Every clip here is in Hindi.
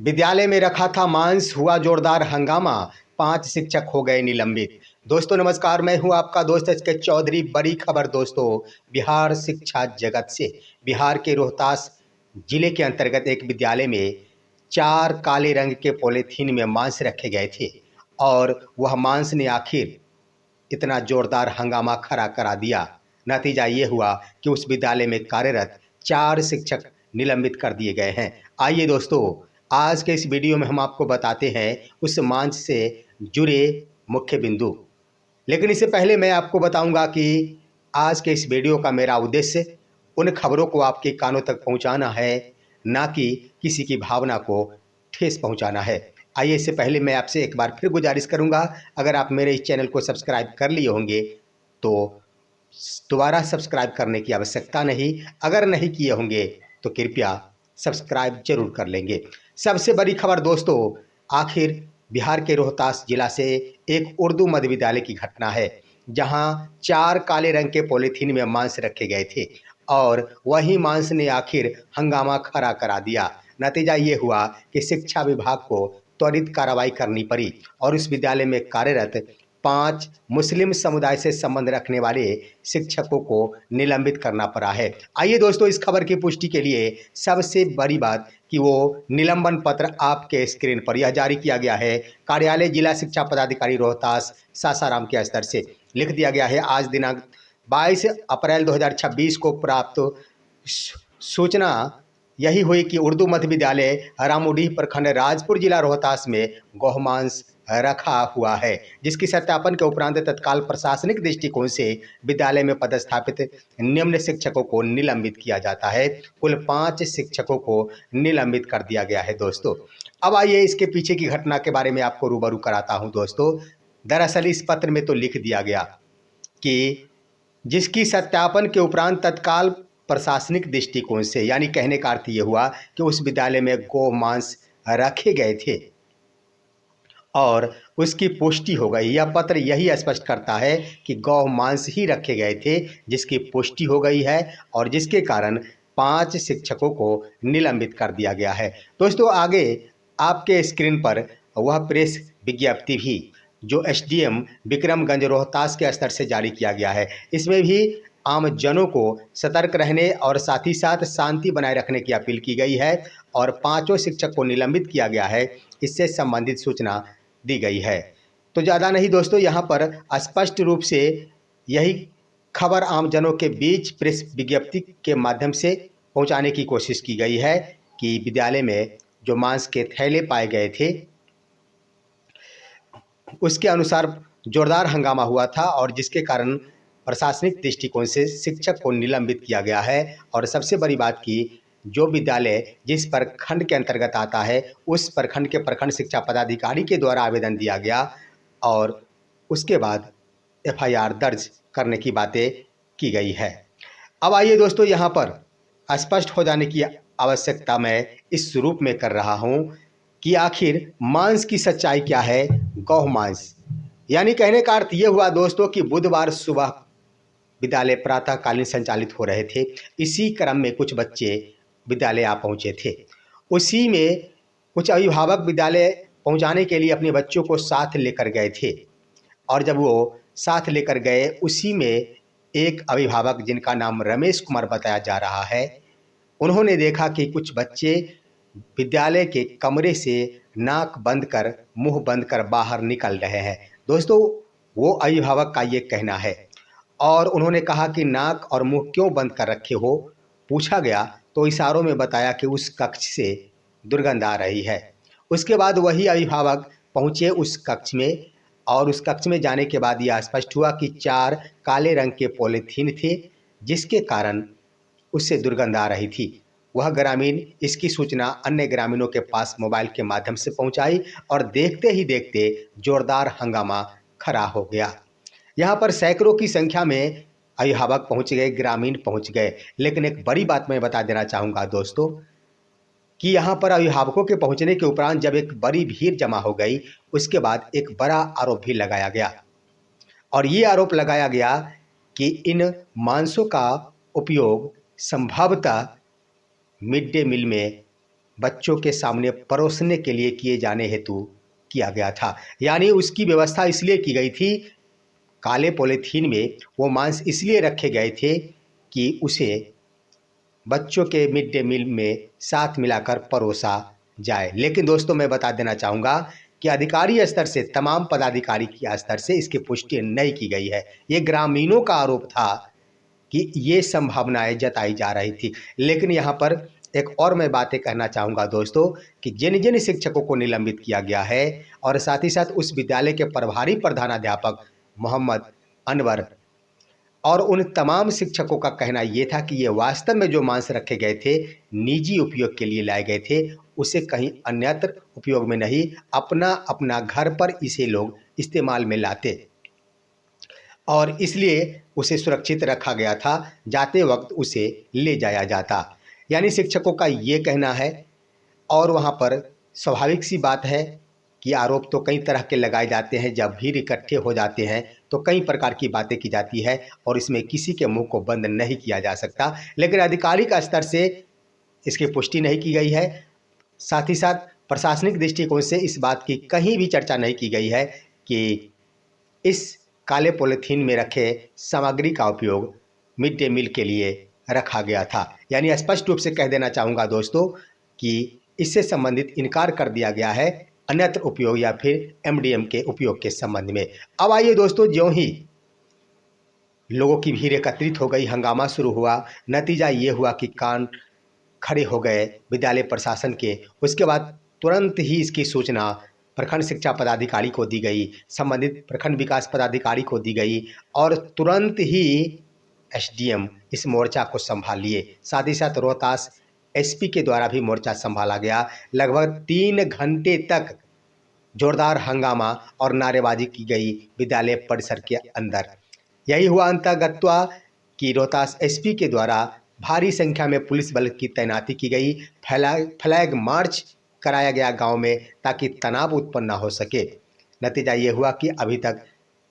विद्यालय में रखा था मांस, हुआ जोरदार हंगामा, 5 शिक्षक हो गए निलंबित। दोस्तों नमस्कार, मैं हूं आपका दोस्त एचके चौधरी। बड़ी खबर दोस्तों, बिहार शिक्षा जगत से। बिहार के रोहतास जिले के अंतर्गत एक विद्यालय में 4 काले रंग के पॉलीथीन में मांस रखे गए थे और वह मांस ने आखिर इतना जोरदार हंगामा खड़ा करा दिया। नतीजा ये हुआ कि उस विद्यालय में कार्यरत 4 शिक्षक निलंबित कर दिए गए हैं। आइए दोस्तों, आज के इस वीडियो में हम आपको बताते हैं उस मांच से जुड़े मुख्य बिंदु। लेकिन इससे पहले मैं आपको बताऊंगा कि आज के इस वीडियो का मेरा उद्देश्य उन खबरों को आपके कानों तक पहुंचाना है, ना कि किसी की भावना को ठेस पहुंचाना है। आइए, इससे पहले मैं आपसे एक बार फिर गुजारिश करूंगा, अगर आप मेरे इस चैनल को सब्सक्राइब कर लिए होंगे तो दोबारा सब्सक्राइब करने की आवश्यकता नहीं। अगर नहीं किए होंगे तो कृपया सब्सक्राइब जरूर कर लेंगे। सबसे बड़ी खबर दोस्तों, आखिर बिहार के रोहतास जिला से एक उर्दू मध्य विद्यालय की घटना है, जहां 4 काले रंग के पॉलीथीन में मांस रखे गए थे और वही मांस ने आखिर हंगामा खड़ा करा दिया। नतीजा ये हुआ कि शिक्षा विभाग को त्वरित कार्रवाई करनी पड़ी और उस विद्यालय में कार्यरत 5 मुस्लिम समुदाय से संबंध रखने वाले शिक्षकों को निलंबित करना पड़ा है। आइए दोस्तों, इस खबर की पुष्टि के लिए सबसे बड़ी बात कि वो निलंबन पत्र आपके स्क्रीन पर यह जारी किया गया है। कार्यालय जिला शिक्षा पदाधिकारी रोहतास सासाराम के स्तर से लिख दिया गया है। आज दिनांक 22 अप्रैल 2026 को प्राप्त सूचना यही हुई कि उर्दू मध्य विद्यालय रामूडीह प्रखंड राजपुर जिला रोहतास में गौमांस रखा हुआ है, जिसकी सत्यापन के उपरांत तत्काल प्रशासनिक दृष्टिकोण से विद्यालय में पदस्थापित निम्न शिक्षकों को निलंबित किया जाता है। कुल 5 शिक्षकों को निलंबित कर दिया गया है दोस्तों। अब आइए इसके पीछे की घटना के बारे में आपको रूबरू कराता हूं दोस्तों। दरअसल इस पत्र में तो लिख दिया गया कि जिसकी सत्यापन के उपरांत तत्काल प्रशासनिक दृष्टिकोण से, यानी कहने का अर्थ ये हुआ कि उस विद्यालय में गौ मांस रखे गए थे और उसकी पुष्टि हो गई। यह पत्र यही स्पष्ट करता है कि गौ मांस ही रखे गए थे, जिसकी पुष्टि हो गई है और जिसके कारण 5 शिक्षकों को निलंबित कर दिया गया है। दोस्तों आगे आपके स्क्रीन पर वह प्रेस विज्ञप्ति भी जो एसडीएम विक्रमगंज रोहतास के स्तर से जारी किया गया है, इसमें भी आम जनों को सतर्क रहने और साथ ही साथ शांति बनाए रखने की अपील की गई है और 5 शिक्षक को निलंबित किया गया है। इससे संबंधित सूचना दी गई है। तो ज़्यादा नहीं दोस्तों, यहाँ पर स्पष्ट रूप से यही खबर आम जनों के बीच प्रेस विज्ञप्ति के माध्यम से पहुँचाने की कोशिश की गई है कि विद्यालय में जो मांस के थैले पाए गए थे उसके अनुसार जोरदार हंगामा हुआ था और जिसके कारण प्रशासनिक दृष्टिकोण से शिक्षक को निलंबित किया गया है। और सबसे बड़ी बात कि जो विद्यालय जिस प्रखंड के अंतर्गत आता है, उस प्रखंड के प्रखंड शिक्षा पदाधिकारी के द्वारा आवेदन दिया गया और उसके बाद एफआईआर दर्ज करने की बातें की गई है। अब आइए दोस्तों, यहाँ पर स्पष्ट हो जाने की आवश्यकता मैं इस रूप में कर रहा हूँ कि आखिर मांस की सच्चाई क्या है। गौ मांस, यानी कहने का अर्थ ये हुआ दोस्तों कि बुधवार सुबह विद्यालय प्रातःकालीन संचालित हो रहे थे। इसी क्रम में कुछ बच्चे विद्यालय आ पहुँचे थे। उसी में कुछ अभिभावक विद्यालय पहुँचाने के लिए अपने बच्चों को साथ लेकर गए थे और जब वो साथ लेकर गए, उसी में एक अभिभावक जिनका नाम रमेश कुमार बताया जा रहा है, उन्होंने देखा कि कुछ बच्चे विद्यालय के कमरे से नाक बंद कर, मुंह बंद कर बाहर निकल रहे हैं। दोस्तों वो अभिभावक का ये कहना है और उन्होंने कहा कि नाक और मुंह क्यों बंद कर रखे हो। पूछा गया तो इशारों में बताया कि उस कक्ष से दुर्गंध आ रही है। उसके बाद वही अभिभावक पहुँचे उस कक्ष में और उस कक्ष में जाने के बाद यह स्पष्ट हुआ कि 4 काले रंग के पॉलीथीन थे, जिसके कारण उससे दुर्गंध आ रही थी। वह ग्रामीण इसकी सूचना अन्य ग्रामीणों के पास मोबाइल के माध्यम से पहुंचाई और देखते ही देखते जोरदार हंगामा खड़ा हो गया। यहाँ पर सैकड़ों की संख्या में अभिभावक पहुंच गए, ग्रामीण पहुंच गए। लेकिन एक बड़ी बात मैं बता देना चाहूँगा दोस्तों कि यहाँ पर अभिभावकों के पहुंचने के उपरांत जब एक बड़ी भीड़ जमा हो गई, उसके बाद एक बड़ा आरोप भी लगाया गया और ये आरोप लगाया गया कि इन मांसों का उपयोग संभवतः मिड डे मील में बच्चों के सामने परोसने के लिए किए जाने हेतु किया गया था। यानी उसकी व्यवस्था इसलिए की गई थी, काले पॉलीथीन में वो मांस इसलिए रखे गए थे कि उसे बच्चों के मिड डे मील में साथ मिलाकर परोसा जाए। लेकिन दोस्तों, मैं बता देना चाहूँगा कि अधिकारी स्तर से, तमाम पदाधिकारी के स्तर से इसकी पुष्टि नहीं की गई है। ये ग्रामीणों का आरोप था कि ये संभावनाएं जताई जा रही थी। लेकिन यहाँ पर एक और मैं बातें कहना चाहूँगा दोस्तों, कि जिन जिन शिक्षकों को निलंबित किया गया है और साथ ही साथ उस विद्यालय के प्रभारी प्रधानाध्यापक मोहम्मद अनवर और उन तमाम शिक्षकों का कहना ये था कि ये वास्तव में जो मांस रखे गए थे, निजी उपयोग के लिए लाए गए थे, उसे कहीं अन्यत्र उपयोग में नहीं, अपना अपना घर पर इसे लोग इस्तेमाल में लाते और इसलिए उसे सुरक्षित रखा गया था, जाते वक्त उसे ले जाया जाता। यानी शिक्षकों का ये कहना है। और वहाँ पर स्वाभाविक सी बात है कि आरोप तो कई तरह के लगाए जाते हैं, जब भीड़ इकट्ठे हो जाते हैं तो कई प्रकार की बातें की जाती है और इसमें किसी के मुंह को बंद नहीं किया जा सकता। लेकिन आधिकारिक स्तर से इसकी पुष्टि नहीं की गई है। साथ ही साथ प्रशासनिक दृष्टिकोण से इस बात की कहीं भी चर्चा नहीं की गई है कि इस काले पॉलीथीन में रखे सामग्री का उपयोग मिड डे मील के लिए रखा गया था। यानी स्पष्ट रूप से कह देना चाहूँगा दोस्तों कि इससे संबंधित इनकार कर दिया गया है अन्यत्र उपयोग या फिर एमडीएम के उपयोग के संबंध में। अब आइए दोस्तों, ज्यों ही लोगों की भीड़ एकत्रित हो गई, हंगामा शुरू हुआ, नतीजा ये हुआ कि कान खड़े हो गए विद्यालय प्रशासन के। उसके बाद तुरंत ही इसकी सूचना प्रखंड शिक्षा पदाधिकारी को दी गई, संबंधित प्रखंड विकास पदाधिकारी को दी गई और तुरंत ही एसडीएम इस मोर्चा को संभाल लिए। साथ ही साथ रोहतास एसपी के द्वारा भी मोर्चा संभाला गया। लगभग 3 घंटे तक जोरदार हंगामा और नारेबाजी की गई विद्यालय परिसर के अंदर। यही हुआ अंतर्गत्वा कि रोहतास एसपी के द्वारा भारी संख्या में पुलिस बल की तैनाती की गई, फ्लैग मार्च कराया गया गांव में ताकि तनाव उत्पन्न ना हो सके। नतीजा ये हुआ कि अभी तक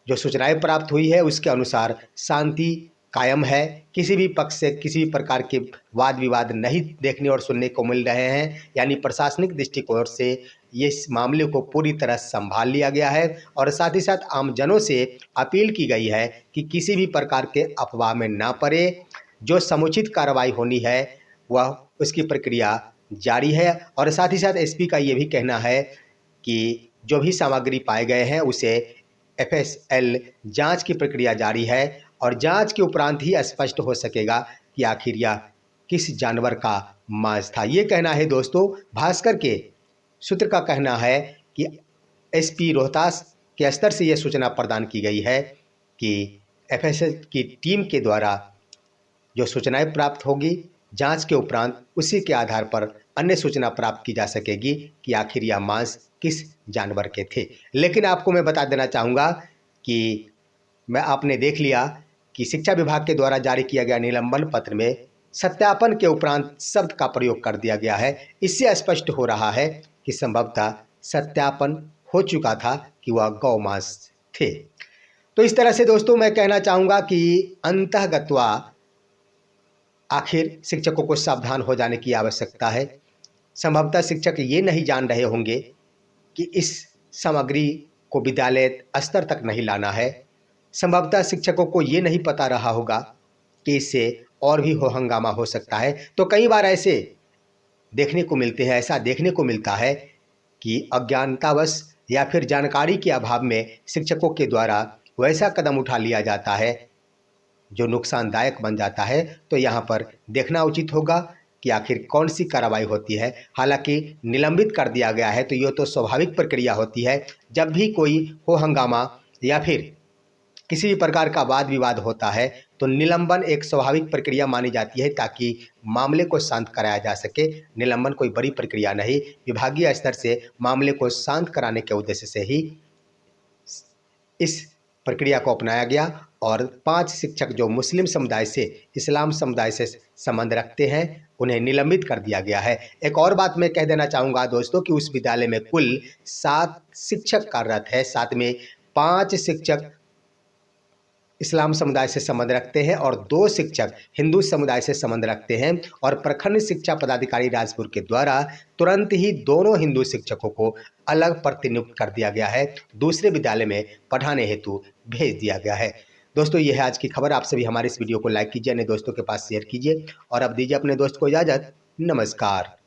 जो सूचनाएं प्राप्त हुई है उसके अनुसार शांति कायम है। किसी भी पक्ष से किसी भी प्रकार के वाद विवाद नहीं देखने और सुनने को मिल रहे हैं। यानी प्रशासनिक दृष्टिकोण से इस मामले को पूरी तरह संभाल लिया गया है और साथ ही साथ आमजनों से अपील की गई है कि किसी भी प्रकार के अफवाह में ना पड़े। जो समुचित कार्रवाई होनी है वह उसकी प्रक्रिया जारी है। और साथ ही साथ एसपी का ये भी कहना है कि जो भी सामग्री पाए गए हैं उसे एफएसएल जांच की प्रक्रिया जारी है और जांच के उपरांत ही स्पष्ट हो सकेगा कि आखिर यह किस जानवर का मांस था। ये कहना है दोस्तों, भास्कर के सूत्र का कहना है कि एसपी रोहतास के स्तर से यह सूचना प्रदान की गई है कि एफएसएल की टीम के द्वारा जो सूचनाएं प्राप्त होगी जांच के उपरांत उसी के आधार पर अन्य सूचना प्राप्त की जा सकेगी कि आखिर यह मांस किस जानवर के थे। लेकिन आपको मैं बता देना चाहूँगा कि आपने देख लिया कि शिक्षा विभाग के द्वारा जारी किया गया निलंबन पत्र में सत्यापन के उपरांत शब्द का प्रयोग कर दिया गया है। इससे स्पष्ट हो रहा है कि संभवतः सत्यापन हो चुका था कि वह गौ मांस थे। तो इस तरह से दोस्तों मैं कहना चाहूँगा कि अंतःगत्वा आखिर शिक्षकों को सावधान हो जाने की आवश्यकता है। संभवतः शिक्षक ये नहीं जान रहे होंगे कि इस सामग्री को विद्यालय स्तर तक नहीं लाना है। संभवतः शिक्षकों को ये नहीं पता रहा होगा कि इससे और भी हो हंगामा हो सकता है। तो कई बार ऐसे देखने को मिलते हैं, ऐसा देखने को मिलता है कि अज्ञानतावश या फिर जानकारी के अभाव में शिक्षकों के द्वारा वैसा कदम उठा लिया जाता है जो नुकसानदायक बन जाता है। तो यहाँ पर देखना उचित होगा कि आखिर कौन सी कार्रवाई होती है। हालांकि निलंबित कर दिया गया है तो ये तो स्वाभाविक प्रक्रिया होती है। जब भी कोई हो हंगामा या फिर किसी भी प्रकार का वाद विवाद होता है तो निलंबन एक स्वाभाविक प्रक्रिया मानी जाती है ताकि मामले को शांत कराया जा सके। निलंबन कोई बड़ी प्रक्रिया नहीं, विभागीय स्तर से मामले को शांत कराने के उद्देश्य से ही इस प्रक्रिया को अपनाया गया और 5 शिक्षक जो मुस्लिम समुदाय से, इस्लाम समुदाय से संबंध रखते हैं, उन्हें निलंबित कर दिया गया है। एक और बात मैं कह देना चाहूँगा दोस्तों कि उस विद्यालय में कुल 7 शिक्षक कार्यरत है, साथ में 5 शिक्षक इस्लाम समुदाय से संबंध रखते हैं और 2 शिक्षक हिंदू समुदाय से संबंध रखते हैं और प्रखंड शिक्षा पदाधिकारी राजपुर के द्वारा तुरंत ही दोनों हिंदू शिक्षकों को अलग प्रतिनियुक्त कर दिया गया है, दूसरे विद्यालय में पढ़ाने हेतु भेज दिया गया है। दोस्तों, ये है आज की खबर। आप सभी हमारे इस वीडियो को लाइक कीजिए, अन्य दोस्तों के पास शेयर कीजिए और अब दीजिए अपने दोस्त को इजाज़त। नमस्कार।